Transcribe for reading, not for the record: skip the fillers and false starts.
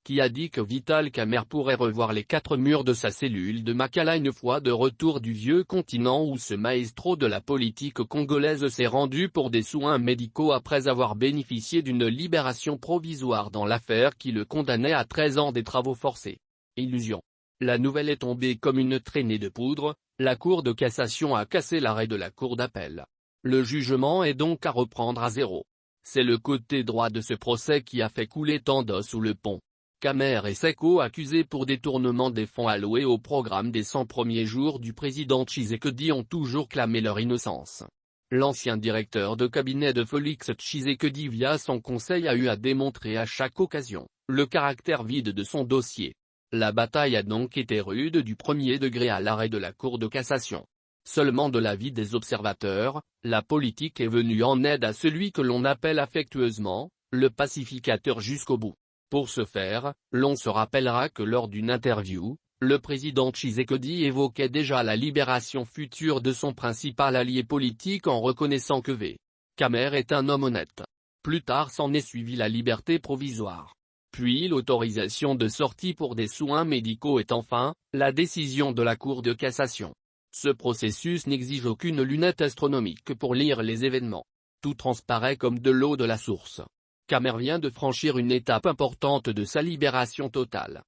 qui a dit que Vital Kamerhe pourrait revoir les 4 murs de sa cellule de Makala une fois de retour du vieux continent où ce maestro de la politique congolaise s'est rendu pour des soins médicaux après avoir bénéficié d'une libération provisoire dans l'affaire qui le condamnait à 13 ans des travaux forcés. Illusion. La nouvelle est tombée comme une traînée de poudre, la Cour de cassation a cassé l'arrêt de la Cour d'appel. Le jugement est donc à reprendre à zéro. C'est le côté droit de ce procès qui a fait couler tant d'eau sous le pont. Kamerhe et Seko accusés pour détournement des fonds alloués au programme des 100 premiers jours du président Tshisekedi ont toujours clamé leur innocence. L'ancien directeur de cabinet de Félix Tshisekedi via son conseil a eu à démontrer à chaque occasion le caractère vide de son dossier. La bataille a donc été rude du premier degré à l'arrêt de la Cour de cassation. Seulement de l'avis des observateurs, la politique est venue en aide à celui que l'on appelle affectueusement, le pacificateur jusqu'au bout. Pour ce faire, l'on se rappellera que lors d'une interview, le président Tshisekedi évoquait déjà la libération future de son principal allié politique en reconnaissant que V. Kamerhe est un homme honnête. Plus tard s'en est suivi la liberté provisoire. Puis l'autorisation de sortie pour des soins médicaux et enfin, la décision de la Cour de cassation. Ce processus n'exige aucune lunette astronomique pour lire les événements. Tout transparaît comme de l'eau de la source. Kamerhe vient de franchir une étape importante de sa libération totale.